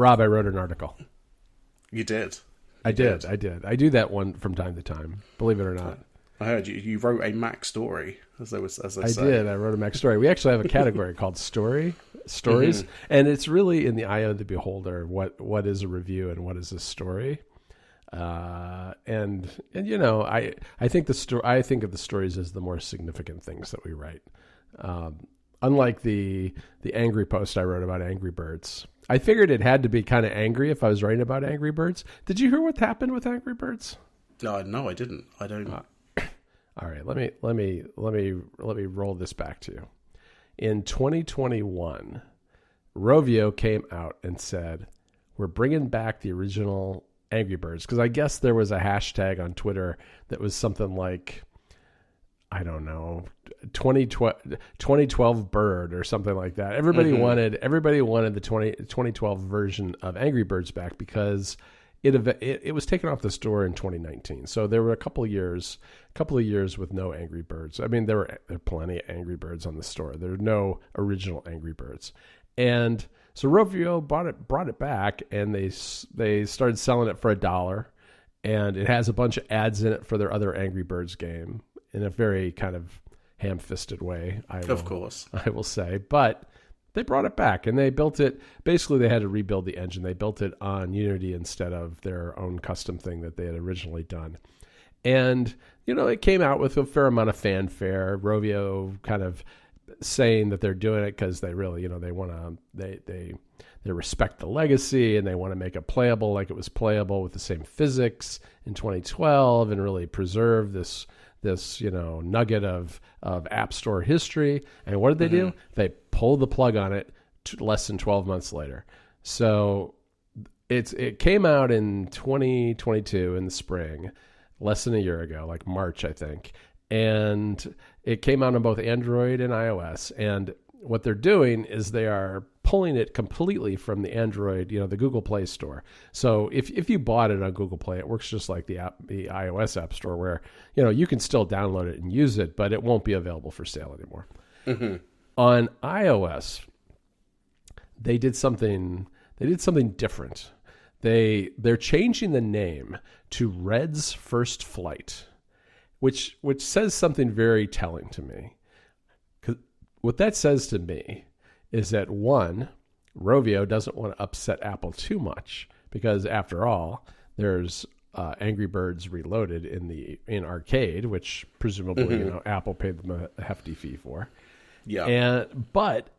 Rob, I wrote an article. You did? I did. I do that one from time to time, believe it or not. I heard you wrote a Mac story, as they say. I did. I wrote a Mac story. We actually have a category called stories, and it's really in the eye of the beholder what is a review and what is a story. And you know, I think I think of the stories as the more significant things that we write. Unlike the angry post I wrote about Angry Birds, I figured it had to be kind of angry if I was writing about Angry Birds. Did you hear what happened with Angry Birds? No, I didn't. I don't. All right, let me roll this back to you. In 2021, Rovio came out and said, "We're bringing back the original Angry Birds," because I guess there was a hashtag on Twitter that was something like, I don't know, 2012 bird or something like that. Everybody wanted the 2012 version of Angry Birds back because it was taken off the store in 2019. So there were a couple of years with no Angry Birds. I mean, there were plenty of Angry Birds on the store. There were no original Angry Birds, and so Rovio brought it back, and they started selling it for $1, and it has a bunch of ads in it for their other Angry Birds game in a very kind of ham-fisted way. Of course, I will say, but they brought it back, and they built it. Basically, they had to rebuild the engine. They built it on Unity instead of their own custom thing that they had originally done. And, you know, it came out with a fair amount of fanfare. Rovio kind of saying that they're doing it because they really, you know, they want to, they respect the legacy, and they want to make it playable like it was playable with the same physics in 2012 and really preserve this, you know, nugget of App Store history. And what did they do? They pulled the plug on it less than 12 months later. So it came out in 2022 in the spring, less than a year ago, like March, I think. And it came out on both Android and iOS. And what they're doing is they are pulling it completely from the Android, you know, the Google Play Store. So if you bought it on Google Play, it works just like the iOS App Store, where, you know, you can still download it and use it, but it won't be available for sale anymore. On iOS, they did something different. They're changing the name to Red's First Flight, which says something very telling to me. 'Cause what that says to me is that, one, Rovio doesn't want to upset Apple too much, because after all, there's Angry Birds Reloaded in arcade, which presumably you know, Apple paid them a hefty fee for. Yeah. But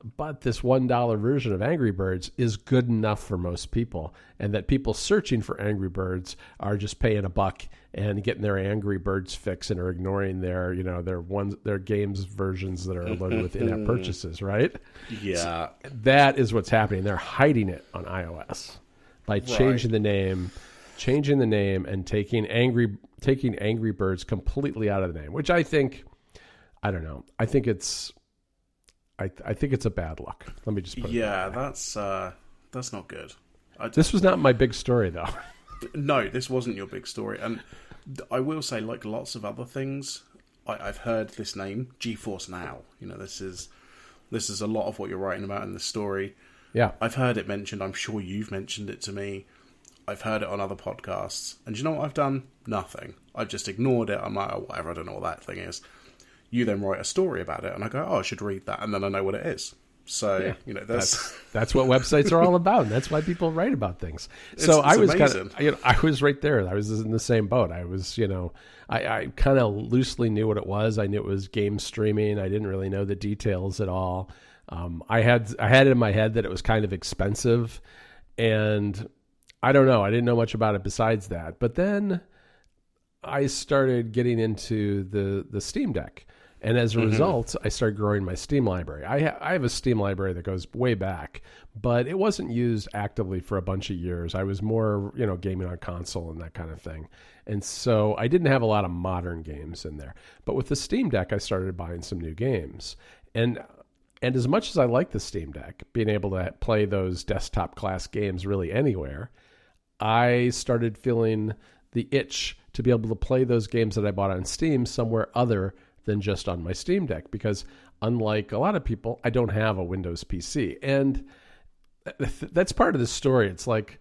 this $1 version of Angry Birds is good enough for most people, and that people searching for Angry Birds are just paying $1 and getting their Angry Birds fix, and are ignoring their, you know, their games versions that are loaded with in-app purchases, right? Yeah. So that is what's happening. They're hiding it on iOS by changing the name and taking Angry Birds completely out of the name, which I think, I don't know. I think it's a bad look. Let me just put it that way. That's not good. This was not my big story, though. No, this wasn't your big story. And I will say, like lots of other things, I've heard this name, GeForce Now. You know, this is a lot of what you're writing about in the story. Yeah. I've heard it mentioned. I'm sure you've mentioned it to me. I've heard it on other podcasts. And do you know what I've done? Nothing. I've just ignored it. I'm like, oh, whatever, I don't know what that thing is. You then write a story about it, and I go, oh, I should read that, and then I know what it is. So, yeah, you know, that's what websites are all about, and that's why people write about things. So I was I was right there. I was in the same boat. I was, you know, I kind of loosely knew what it was. I knew it was game streaming. I didn't really know the details at all. I had it in my head that it was kind of expensive, and I don't know. I didn't know much about it besides that. But then I started getting into the Steam Deck. And as a result, I started growing my Steam library. I have a Steam library that goes way back, but it wasn't used actively for a bunch of years. I was more, you know, gaming on console and that kind of thing. And so I didn't have a lot of modern games in there. But with the Steam Deck, I started buying some new games. And as much as I like the Steam Deck, being able to play those desktop class games really anywhere, I started feeling the itch to be able to play those games that I bought on Steam somewhere other than just on my Steam Deck, because unlike a lot of people, I don't have a Windows PC. And that's part of the story. It's like,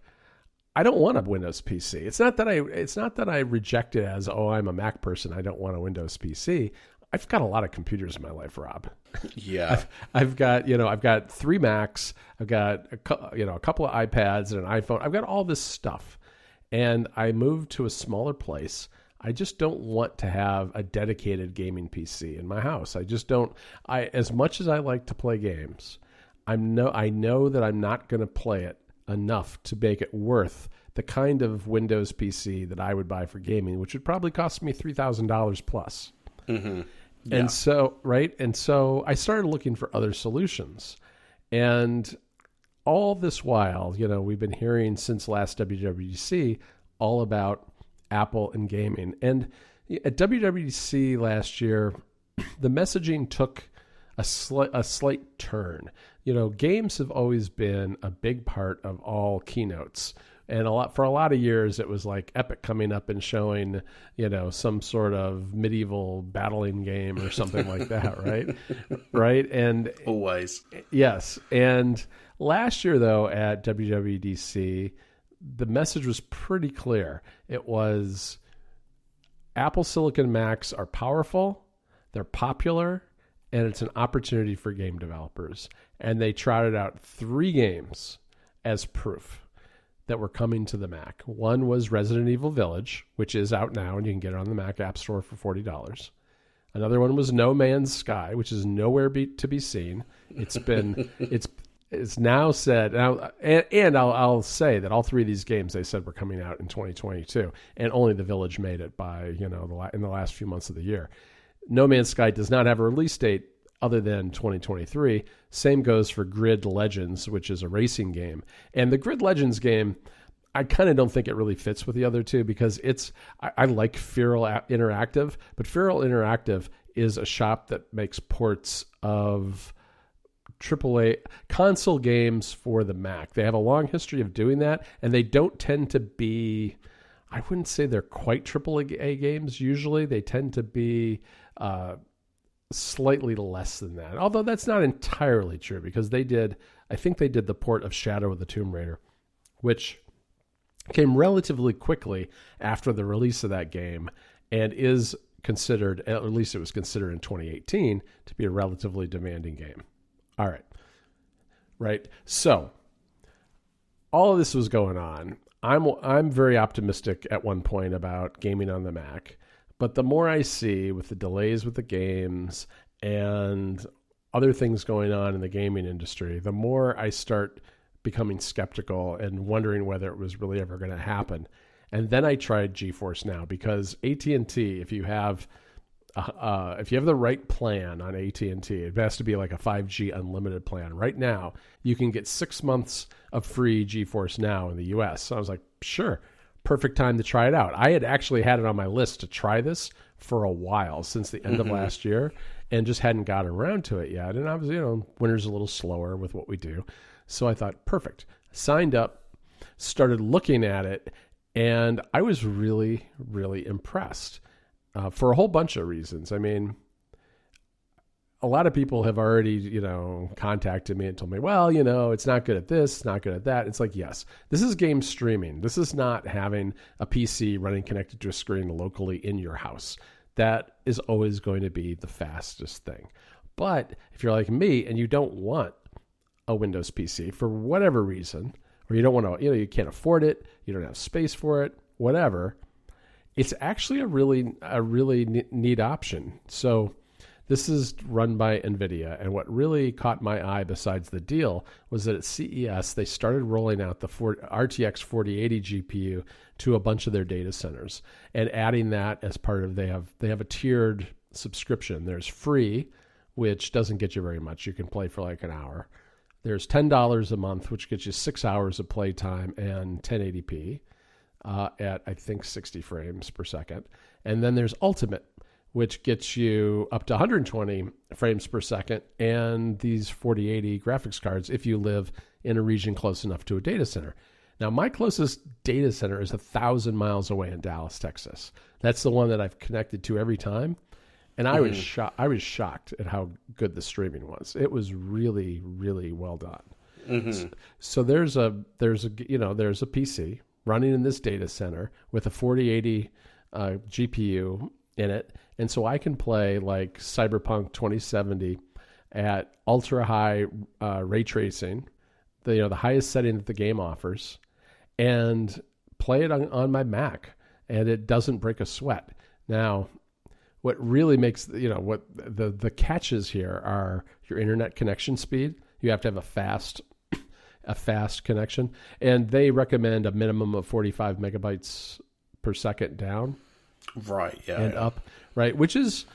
I don't want a Windows PC. It's not that I reject it as, oh, I'm a Mac person, I don't want a Windows PC. I've got a lot of computers in my life, Rob. Yeah. I've got 3 Macs, I've got a couple of iPads and an iPhone. I've got all this stuff. And I moved to a smaller place. I just don't want to have a dedicated gaming PC in my house. I just don't. As much as I like to play games, I know that I'm not going to play it enough to make it worth the kind of Windows PC that I would buy for gaming, which would probably cost me $3,000 plus. Mm-hmm. Yeah. And so I started looking for other solutions. And all this while, we've been hearing since last WWDC all about Apple and gaming. And at WWDC last year, the messaging took a slight turn. Games have always been a big part of all keynotes. And for a lot of years, it was like Epic coming up and showing, some sort of medieval battling game or something like that, right? Right? And always. Yes. And last year, though, at WWDC, the message was pretty clear. It was Apple Silicon Macs are powerful, they're popular, and it's an opportunity for game developers. And they trotted out 3 games as proof that were coming to the Mac. One was Resident Evil Village, which is out now, and you can get it on the Mac App Store for $40. Another one was No Man's Sky, which is nowhere to be seen. It's been it's now said, and I'll say that all 3 of these games they said were coming out in 2022, and only The Village made it by in the last few months of the year. No Man's Sky does not have a release date other than 2023. Same goes for Grid Legends, which is a racing game. And the Grid Legends game, I kind of don't think it really fits with the other 2 because I like Feral Interactive, but Feral Interactive is a shop that makes ports of AAA console games for the Mac. They have a long history of doing that, and they don't tend to be, I wouldn't say they're quite AAA games usually. They tend to be slightly less than that. Although that's not entirely true because I think they did the port of Shadow of the Tomb Raider, which came relatively quickly after the release of that game and is considered, at least it was considered in 2018, to be a relatively demanding game. All right. Right. So all of this was going on. I'm very optimistic at one point about gaming on the Mac. But the more I see with the delays with the games and other things going on in the gaming industry, the more I start becoming skeptical and wondering whether it was really ever going to happen. And then I tried GeForce Now because AT&T, if you have the right plan on AT&T, it has to be like a 5G unlimited plan. Right now, you can get 6 months of free GeForce Now in the US. So I was like, sure. Perfect time to try it out. I had actually had it on my list to try this for a while since the end of last year and just hadn't gotten around to it yet. And I was, winter's a little slower with what we do. So I thought, perfect. Signed up, started looking at it, and I was really, really impressed for a whole bunch of reasons. I mean, a lot of people have already, contacted me and told me, well, it's not good at this, it's not good at that. It's like, yes, this is game streaming. This is not having a PC running connected to a screen locally in your house. That is always going to be the fastest thing. But if you're like me and you don't want a Windows PC for whatever reason, or you don't want to, you can't afford it, you don't have space for it, whatever, it's actually a really neat option. So this is run by NVIDIA, and what really caught my eye besides the deal was that at CES, they started rolling out the RTX 4080 GPU to a bunch of their data centers and adding that as part of, they have a tiered subscription. There's free, which doesn't get you very much. You can play for like an hour. There's $10 a month, which gets you 6 hours of playtime and 1080p at, I think, 60 frames per second. And then there's Ultimate, which gets you up to 120 frames per second and these 4080 graphics cards if you live in a region close enough to a data center. Now, my closest data center is 1,000 miles away in Dallas, Texas. That's the one that I've connected to every time. And I was shocked at how good the streaming was. It was really, really well done. So there's a PC running in this data center with a 4080 GPU in it, and so I can play like Cyberpunk 2070 at ultra high ray tracing, the highest setting that the game offers, and play it on my Mac, and it doesn't break a sweat. Now, what really makes what the catches here are your internet connection speed. You have to have a fast connection, and they recommend a minimum of 45 megabytes per second down, right? Yeah, and up, right? Which is,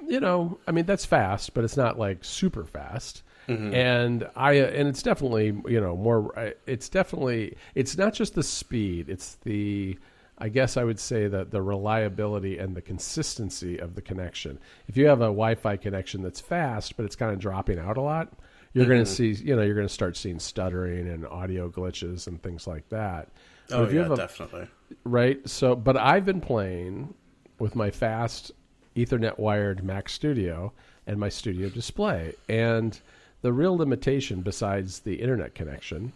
that's fast, but it's not like super fast. And it's definitely more. It's not just the speed; it's the, I guess I would say that the reliability and the consistency of the connection. If you have a Wi-Fi connection that's fast, but it's kind of dropping out a lot, you're going to see, you're going to start seeing stuttering and audio glitches and things like that. Oh, yeah, definitely. Right. So, but I've been playing with my fast Ethernet wired Mac Studio and my Studio Display. And the real limitation besides the internet connection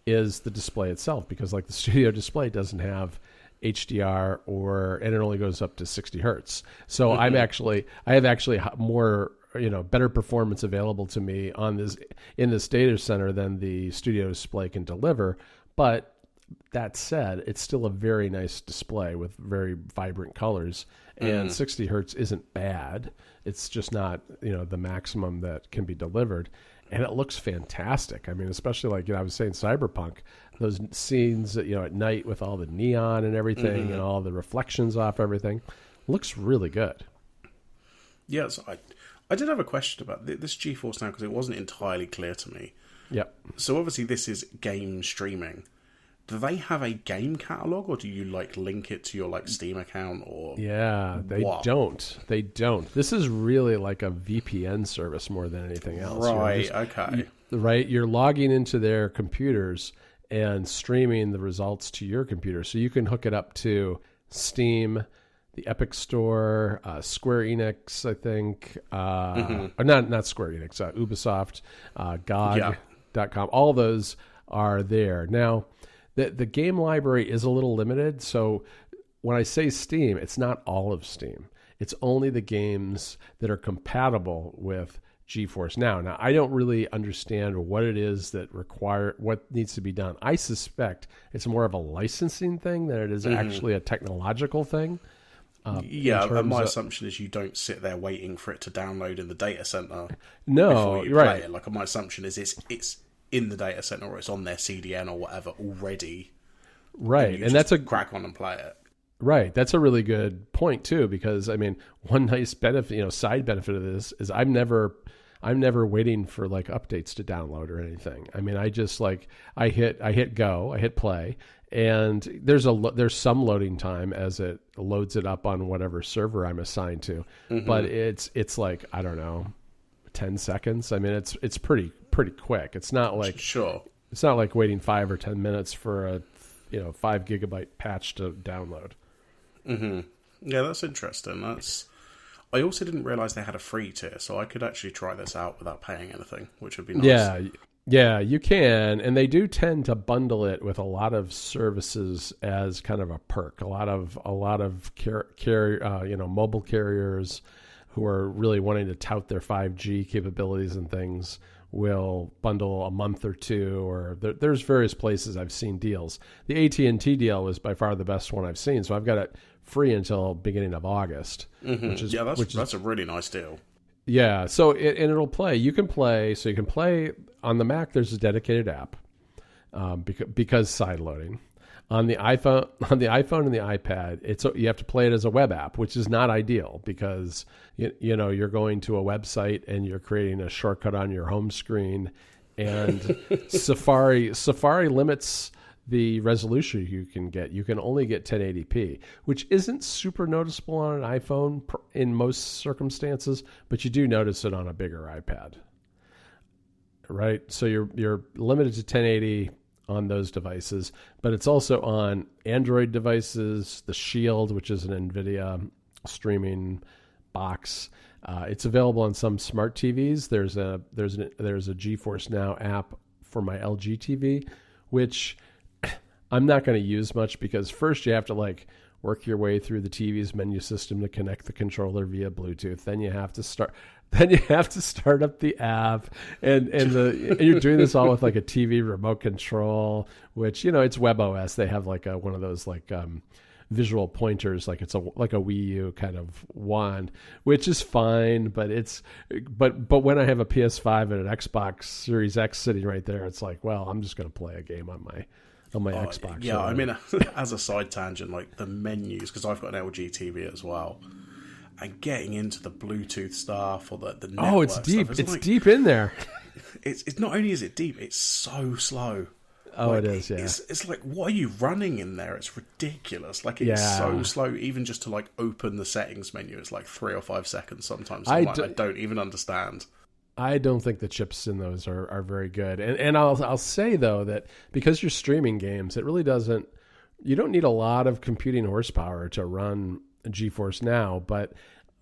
is the display itself, because like the Studio Display doesn't have HDR and it only goes up to 60 hertz. So I have actually more, better performance available to me in this data center than the Studio Display can deliver. But that said, it's still a very nice display with very vibrant colors, and 60 hertz isn't bad. It's just not, the maximum that can be delivered. And it looks fantastic. I mean, especially like, I was saying Cyberpunk, those scenes that, at night with all the neon and everything and all the reflections off everything, looks really good. Yes, I did have a question about this GeForce Now, because it wasn't entirely clear to me. Yep. So obviously this is game streaming. Do they have a game catalog, or do you link it to your Steam account, or? Yeah, they don't. They don't. This is really like a VPN service more than anything else. Right. Okay. Right. You're logging into their computers and streaming the results to your computer, so you can hook it up to Steam, the Epic Store, Square Enix, I think, or not Square Enix, Ubisoft, GOG.com. All those are there now. The game library is a little limited, so when I say Steam, it's not all of Steam. It's only the games that are compatible with GeForce Now. Now, I don't really understand what it is what needs to be done. I suspect it's more of a licensing thing than it is actually a technological thing. My assumption is you don't sit there waiting for it to download in the data center. No, before you right. Play it. My assumption is it's in the data center, or it's on their CDN or whatever already. Right, and that's a crack on and play it. Right, that's a really good point too, because I mean, one nice benefit, side benefit of this is I'm never waiting for updates to download or anything. I mean, I just I hit go, I hit play, and there's some loading time as it loads it up on whatever server I'm assigned to, but it's I don't know, 10 seconds. I mean, it's pretty quick. It's not it's not like waiting 5 or 10 minutes for a 5 gigabyte patch to download. Yeah, that's interesting. I also didn't realize they had a free tier, so I could actually try this out without paying anything, which would be nice. Yeah, you can, and they do tend to bundle it with a lot of services as kind of a perk. A lot of mobile carriers who are really wanting to tout their 5G capabilities and things will bundle a month or two, or there's various places I've seen deals. The AT&T deal was by far the best one I've seen, so I've got it free until beginning of August. That's a really nice deal. Yeah, so it'll play. You can play on the Mac. There's a dedicated app because side loading. On the iPhone and the iPad, you have to play it as a web app, which is not ideal because you're going to a website and you're creating a shortcut on your home screen, and Safari limits the resolution you can get. You can only get 1080p, which isn't super noticeable on an iPhone in most circumstances, but you do notice it on a bigger iPad, right? So you're limited to 1080 on those devices, but it's also on Android devices, the Shield, which is an NVIDIA streaming box. It's available on some smart TVs. There's a GeForce Now app for my LG TV, which I'm not going to use much because first you have to like work your way through the TV's menu system to connect the controller via Bluetooth. Then you have to start up the app, and you're doing this all with like a TV remote control, which, you know, it's WebOS. They have like one of those like visual pointers, like it's like a Wii U kind of wand, which is fine, but when I have a PS5 and an Xbox Series X sitting right there, it's like, well, I'm just going to play a game on my Xbox. Yeah, I mean, as a side tangent, like the menus, because I've got an LG TV as well, and getting into the Bluetooth stuff or the network it's deep. stuff, It's like, deep in there. It's not only is it deep, it's so slow. Oh, like, it is, yeah. It's like, what are you running in there? It's ridiculous. Like, it's so slow, even just to like open the settings menu. It's like 3 or 5 seconds sometimes. I don't even understand. I don't think the chips in those are very good. And I'll say though that because you're streaming games, it really doesn't. You don't need a lot of computing horsepower to run GeForce Now, but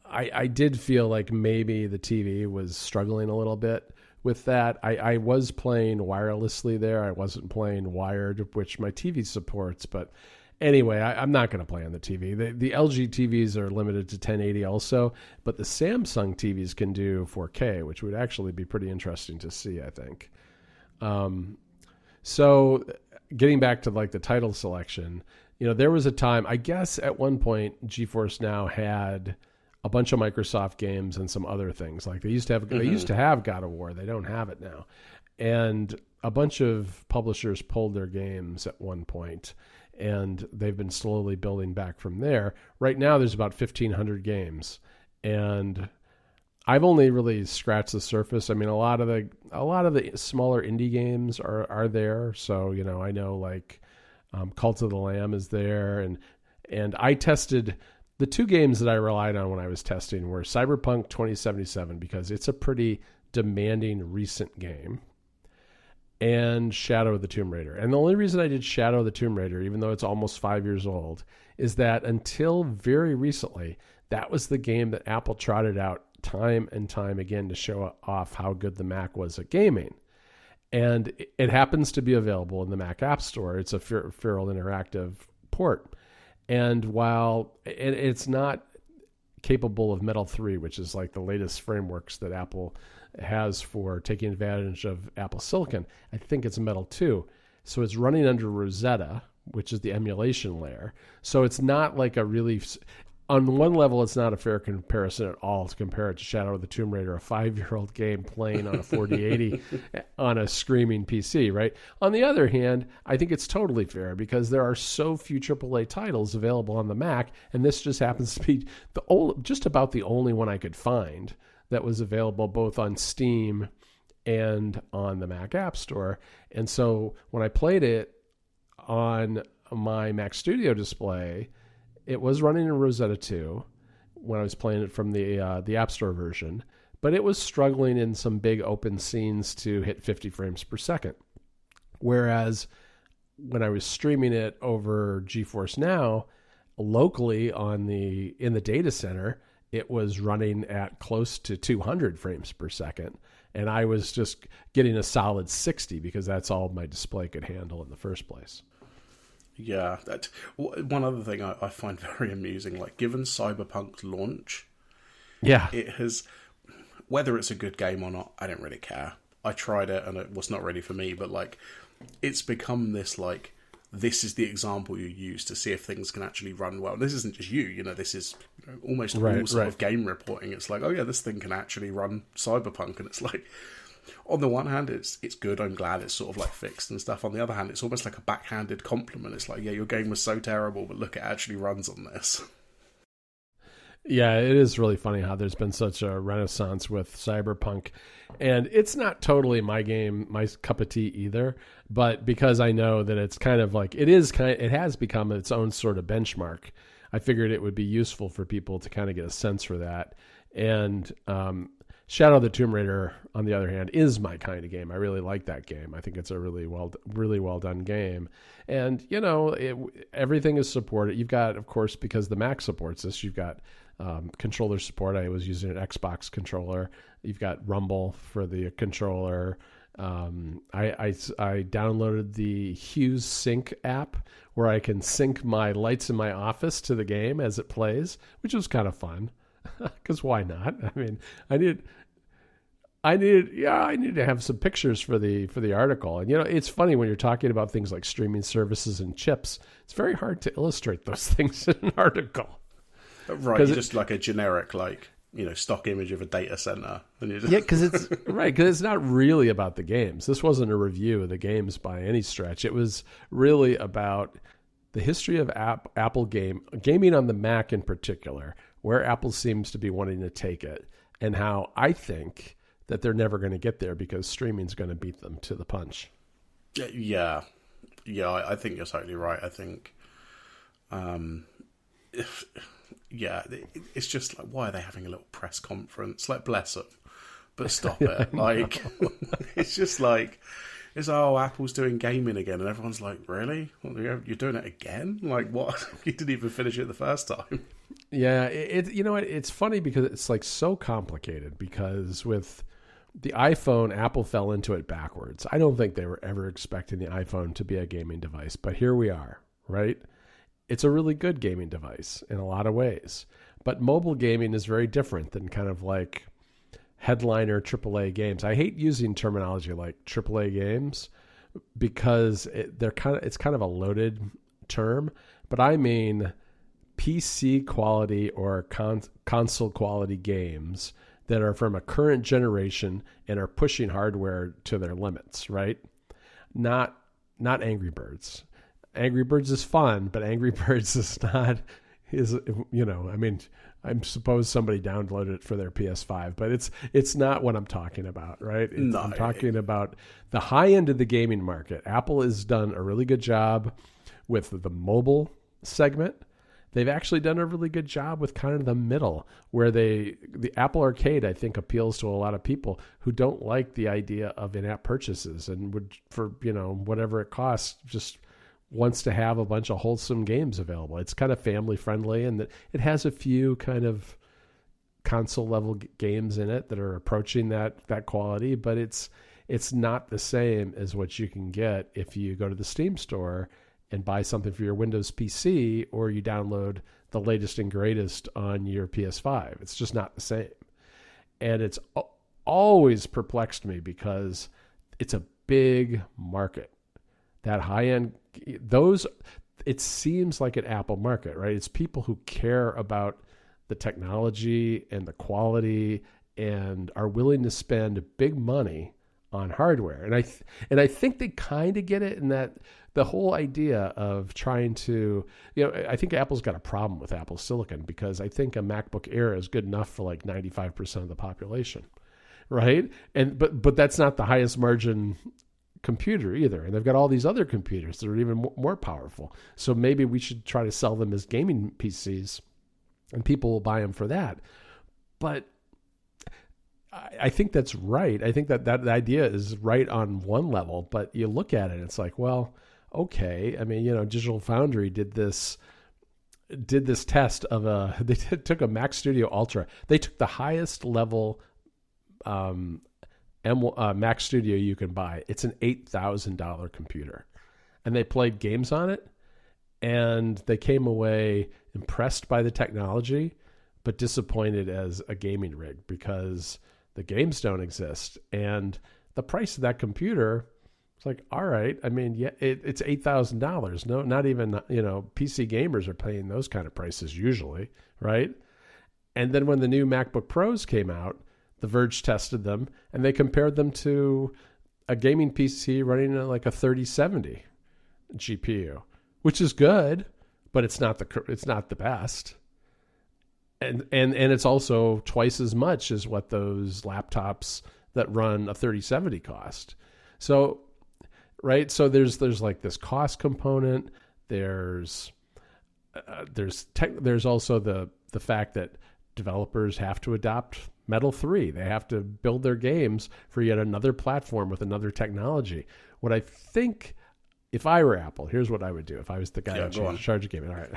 I did feel like maybe the TV was struggling a little bit with that. I was playing wirelessly there. I wasn't playing wired, which my TV supports. But anyway, I'm not going to play on the TV. The LG TVs are limited to 1080 also, but the Samsung TVs can do 4K, which would actually be pretty interesting to see, I think. So getting back to like the title selection, you know, there was a time, I guess at one point, GeForce Now had a bunch of Microsoft games and some other things. Like they used to have God of War. They don't have it now. And a bunch of publishers pulled their games at one point, and they've been slowly building back from there. Right now there's about 1,500 games, and I've only really scratched the surface. I mean, a lot of the smaller indie games are there. So, you know, I know like Cult of the Lamb is there, and I tested. The two games that I relied on when I was testing were Cyberpunk 2077, because it's a pretty demanding recent game, and Shadow of the Tomb Raider. And the only reason I did Shadow of the Tomb Raider, even though it's almost 5 years old, is that until very recently, that was the game that Apple trotted out time and time again to show off how good the Mac was at gaming. And it happens to be available in the Mac App Store. It's a Feral Interactive port. And while it's not capable of Metal 3, which is like the latest frameworks that Apple has for taking advantage of Apple Silicon, I think it's Metal 2. So it's running under Rosetta, which is the emulation layer. So it's not like a really... On one level, it's not a fair comparison at all to compare it to Shadow of the Tomb Raider, a 5-year-old game playing on a 4080 on a screaming PC, right? On the other hand, I think it's totally fair because there are so few AAA titles available on the Mac, and this just happens to be just about the only one I could find that was available both on Steam and on the Mac App Store. And so when I played it on my Mac Studio display, it was running in Rosetta 2 when I was playing it from the App Store version, but it was struggling in some big open scenes to hit 50 frames per second. Whereas when I was streaming it over GeForce Now, locally in the data center, it was running at close to 200 frames per second. And I was just getting a solid 60 because that's all my display could handle in the first place. Yeah, that one other thing I find very amusing, like given Cyberpunk's launch, it has, whether it's a good game or not, I don't really care. I tried it and it was not ready for me, but like it's become this like, this is the example you use to see if things can actually run well. This isn't just you know, this is almost all sort of game reporting. It's like, oh yeah, this thing can actually run Cyberpunk, and it's like, on the one hand, it's good. I'm glad it's sort of like fixed and stuff. On the other hand, it's almost like a backhanded compliment. It's like, yeah, your game was so terrible, but look, it actually runs on this. Yeah, it is really funny how there's been such a renaissance with Cyberpunk. And it's not totally my cup of tea either. But because I know that it's kind of like, it has become its own sort of benchmark, I figured it would be useful for people to kind of get a sense for that. And Shadow of the Tomb Raider, on the other hand, is my kind of game. I really like that game. I think it's a really well done game. And, you know, everything is supported. You've got, of course, because the Mac supports this, you've got controller support. I was using an Xbox controller. You've got Rumble for the controller. I downloaded the Hughes Sync app where I can sync my lights in my office to the game as it plays, which was kind of fun. Because why not? I mean, I needed to have some pictures for the article. And it's funny when you're talking about things like streaming services and chips. It's very hard to illustrate those things in an article. Right, you're just like a generic stock image of a data center. And you just... Yeah, because it's not really about the games. This wasn't a review of the games by any stretch. It was really about the history of Apple gaming on the Mac in particular, where Apple seems to be wanting to take it, and how I think that they're never going to get there because streaming's going to beat them to the punch. Yeah, I think you're totally right. I think, it's just like, why are they having a little press conference? Like, bless them, but stop it. Like, it's just like, Apple's doing gaming again, and everyone's like, really? You're doing it again? Like, what? You didn't even finish it the first time. Yeah, it's funny because it's like so complicated, because with the iPhone, Apple fell into it backwards. I don't think they were ever expecting the iPhone to be a gaming device, but here we are, right? It's a really good gaming device in a lot of ways, but mobile gaming is very different than kind of like headliner AAA games. I hate using terminology like AAA games because it's kind of a loaded term, but I mean PC quality or console quality games that are from a current generation and are pushing hardware to their limits, right? Not Angry Birds. Angry Birds is fun, but Angry Birds is not, I suppose somebody downloaded it for their PS5, but it's not what I'm talking about, right? I'm talking about the high end of the gaming market. Apple has done a really good job with the mobile segment. They've actually done a really good job with kind of the middle, where the Apple Arcade, I think, appeals to a lot of people who don't like the idea of in-app purchases and would, for whatever it costs, just wants to have a bunch of wholesome games available. It's kind of family friendly, and it has a few kind of console level games in it that are approaching that quality, but it's not the same as what you can get if you go to the Steam store and buy something for your Windows PC, or you download the latest and greatest on your PS5. It's just not the same. And it's always perplexed me because it's a big market. That high-end, it seems like an Apple market, right? It's people who care about the technology and the quality and are willing to spend big money on hardware. And I think they kind of get it in that the whole idea of trying to, I think Apple's got a problem with Apple Silicon, because I think a MacBook Air is good enough for like 95% of the population, right? But that's not the highest margin computer either. And they've got all these other computers that are even more powerful. So maybe we should try to sell them as gaming PCs and people will buy them for that. But I think that's right. I think that idea is right on one level, but you look at it and it's like, well, okay. I mean, Digital Foundry did this test of they took a Mac Studio Ultra. They took the highest level Mac Studio you can buy. It's an $8,000 computer, and they played games on it, and they came away impressed by the technology, but disappointed as a gaming rig because the games don't exist. And the price of that computer, it's like, all right, I mean, yeah, it's $8,000. No, not even, PC gamers are paying those kind of prices usually, right? And then when the new MacBook Pros came out, The Verge tested them, and they compared them to a gaming PC running like a 3070 GPU, which is good, but it's not the best. And it's also twice as much as what those laptops that run a 3070 cost. So, right? So there's like this cost component. There's also the fact that developers have to adopt Metal 3. They have to build their games for yet another platform with another technology. What I think, if I were Apple, here's what I would do if I was the guy in charge of gaming. All right.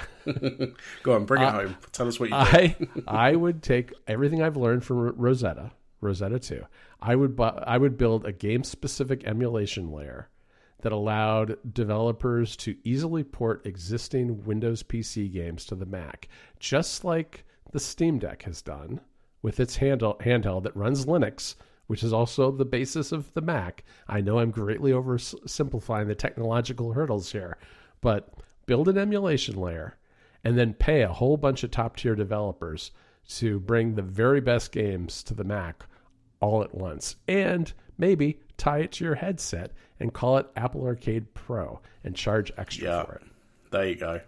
Go on, bring it home. Tell us what you do. I would take everything I've learned from Rosetta, Rosetta 2. I would build a game-specific emulation layer that allowed developers to easily port existing Windows PC games to the Mac, just like the Steam Deck has done with its handheld that runs Linux, which is also the basis of the Mac. I know I'm greatly oversimplifying the technological hurdles here, but build an emulation layer and then pay a whole bunch of top-tier developers to bring the very best games to the Mac all at once. And maybe tie it to your headset and call it Apple Arcade Pro and charge extra for it. There you go.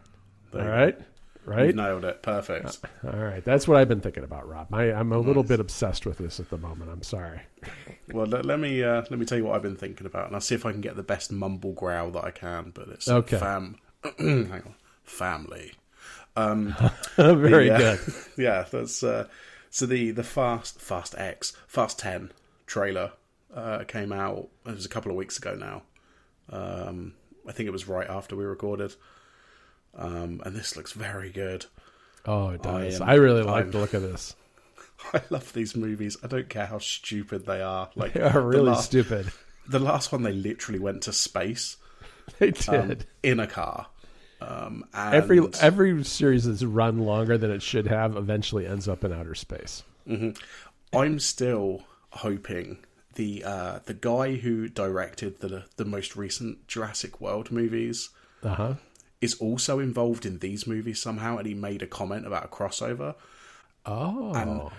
All right? Right? You nailed it. Perfect. All right. That's what I've been thinking about, Rob. I'm a little bit obsessed with this at the moment. I'm sorry. Well, let me tell you what I've been thinking about, and I'll see if I can get the best Mumble Growl that I can. But it's okay. hang on, family. Very good. Yeah, that's so the Fast 10 trailer came out. It was a couple of weeks ago now. I think it was right after we recorded. And this looks very good. Oh, it does. I really like the look of this. I love these movies. I don't care how stupid they are. Like, they are really stupid. The last one, they literally went to space. They did. In a car. And every series that's run longer than it should have eventually ends up in outer space. Mm-hmm. I'm still hoping the guy who directed the most recent Jurassic World movies is also involved in these movies somehow, and he made a comment about a crossover. Oh. And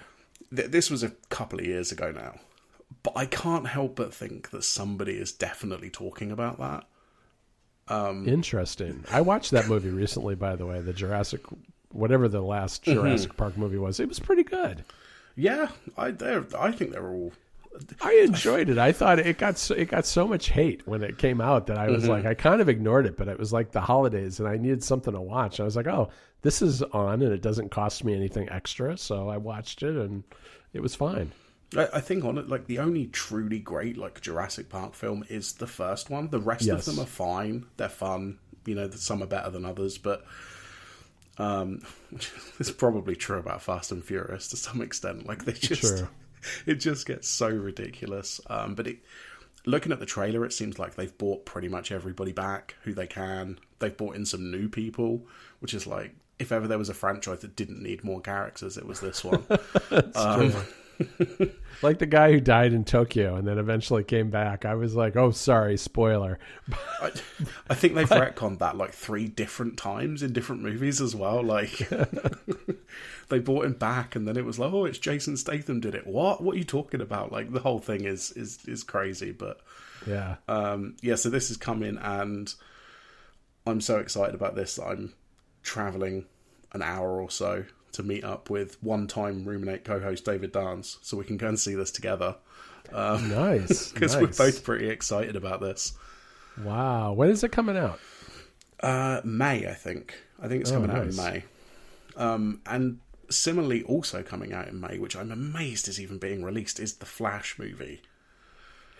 this was a couple of years ago now, but I can't help but think that somebody is definitely talking about that. Interesting. I watched that movie recently, by the way, the Jurassic, whatever the last Jurassic Park movie was. It was pretty good. Yeah, I think they're all. I enjoyed it. I thought it got so much hate when it came out that I was like, I kind of ignored it, but it was like the holidays and I needed something to watch. I was like, oh, this is on and it doesn't cost me anything extra, so I watched it and it was fine. I think on it, like the only truly great like Jurassic Park film is the first one. The rest of them are fine. They're fun. You know, some are better than others, but it's probably true about Fast and Furious to some extent. Like they just, it just gets so ridiculous. But looking at the trailer, it seems like they've brought pretty much everybody back who they can. They've brought in some new people, which is like, if ever there was a franchise that didn't need more characters, it was this one. True. Like the guy who died in Tokyo and then eventually came back. I was like, oh, sorry, spoiler. I think they've retconned that like 3 different times in different movies as well. Like they brought him back and then it was like, oh, it's Jason Statham did it. What are you talking about? Like the whole thing is crazy. But yeah. So this is coming and I'm so excited about this that I'm traveling an hour or so to meet up with one-time Ruminate co-host David Dance so we can go and see this together. Nice. Because we're both pretty excited about this. Wow. When is it coming out? May, I think. I think it's coming out in May. And similarly also coming out in May, which I'm amazed is even being released, is the Flash movie.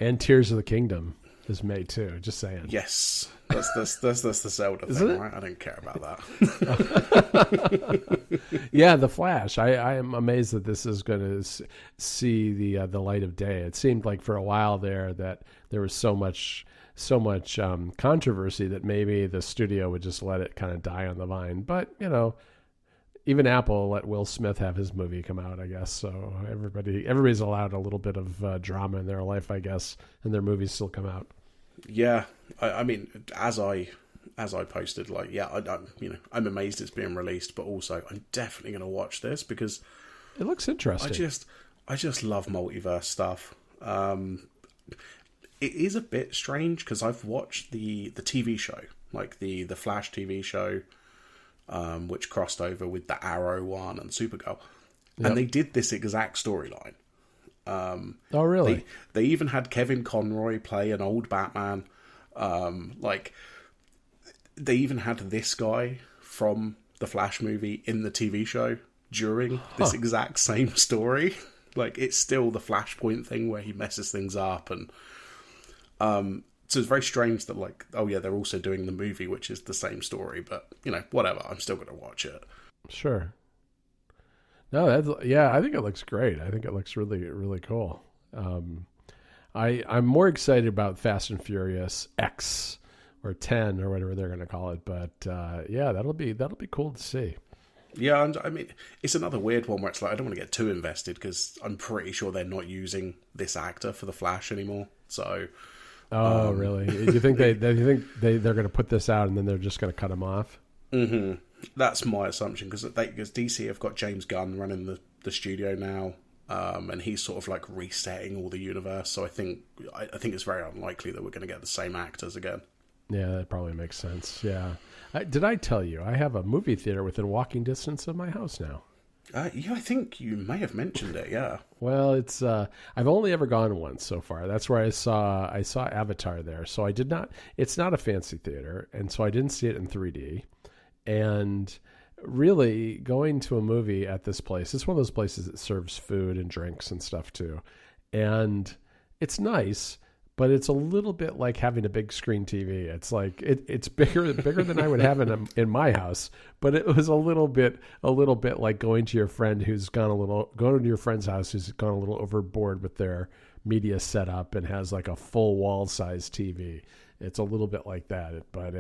And Tears of the Kingdom is May too, just saying. Yes. That's the Zelda thing, right? I don't care about that. Yeah, the Flash. I am amazed that this is going to see the light of day. It seemed like for a while there that there was so much controversy that maybe the studio would just let it kind of die on the vine. But you know, even Apple let Will Smith have his movie come out, I guess. So everybody's allowed a little bit of drama in their life, I guess, and their movies still come out. Yeah, I mean, as I posted, like, yeah, I'm amazed it's being released, but also I'm definitely going to watch this because it looks interesting. I just love multiverse stuff. It is a bit strange because I've watched the TV show, like the Flash TV show, which crossed over with the Arrow one and Supergirl, and they did this exact storyline. Oh, really? They even had Kevin Conroy play an old Batman. Like, they even had this guy from the Flash movie in the TV show during this exact same story. Like, it's still the Flashpoint thing where he messes things up. And so it's very strange that, like, oh yeah, they're also doing the movie, which is the same story. But, you know, whatever. I'm still going to watch it. Sure. No, I think it looks great. I think it looks really, really cool. Um, I'm more excited about Fast and Furious X or 10 or whatever they're going to call it. But yeah, that'll be cool to see. Yeah, and I mean, it's another weird one where it's like I don't want to get too invested because I'm pretty sure they're not using this actor for the Flash anymore. So, oh, really? You think they're going to put this out and then they're just going to cut him off? mm-hmm. That's my assumption because DC have got James Gunn running the studio now, and he's sort of like resetting all the universe. So I think it's very unlikely that we're going to get the same actors again. Yeah, that probably makes sense. Yeah. Did I tell you I have a movie theater within walking distance of my house now? Yeah, I think you may have mentioned it. Yeah. Well, it's I've only ever gone once so far. That's where I saw Avatar there. So I did not. It's not a fancy theater, and so I didn't see it in 3D. And really, going to a movie at this place, it's one of those places that serves food and drinks and stuff too, and it's nice. But it's a little bit like having a big screen TV. It's like it's bigger than I would have in my house. But it was a little bit like going to your friend going to your friend's house who's gone a little overboard with their media setup and has like a full wall size TV. It's a little bit like that. But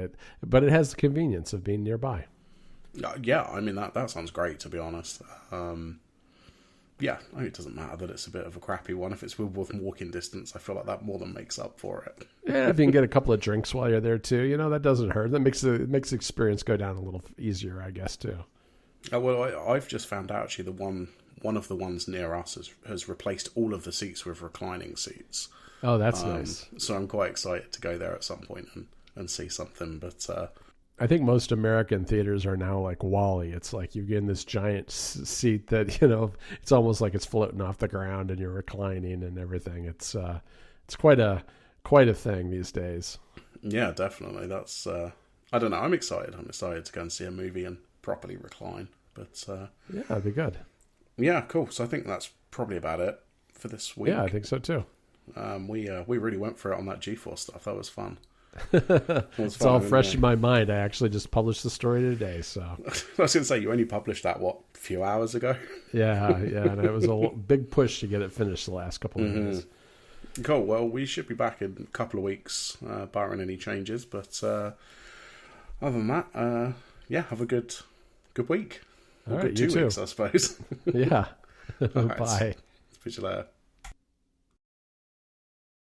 it has the convenience of being nearby. Yeah, I mean that sounds great, to be honest. Yeah, I mean, it doesn't matter that it's a bit of a crappy one. If it's within walking distance, I feel like that more than makes up for it. Yeah, if you can get a couple of drinks while you're there too, that doesn't hurt. That makes the experience go down a little easier, I guess, too. Well, I've just found out actually one of the ones near us has replaced all of the seats with reclining seats. Oh, that's nice. So I'm quite excited to go there at some point and see something. But I think most American theaters are now like Wall-E. It's like you get in this giant seat that it's almost like it's floating off the ground and you're reclining and everything. It's quite a thing these days. Yeah, definitely. That's I don't know. I'm excited. I'm excited to go and see a movie and properly recline. But yeah, that'd be good. Yeah, cool. So I think that's probably about it for this week. Yeah, I think so too. We really went for it on that GeForce stuff. That was fun. It's all fresh in my mind. I actually just published the story today, so I was going to say you only published that a few hours ago. Yeah, and it was a big push to get it finished the last couple of days. Cool. Well, we should be back in a couple of weeks, barring any changes. But other than that, yeah, have a good week. All right, good 2 weeks, I suppose. Yeah. Right, bye. Speak to you later.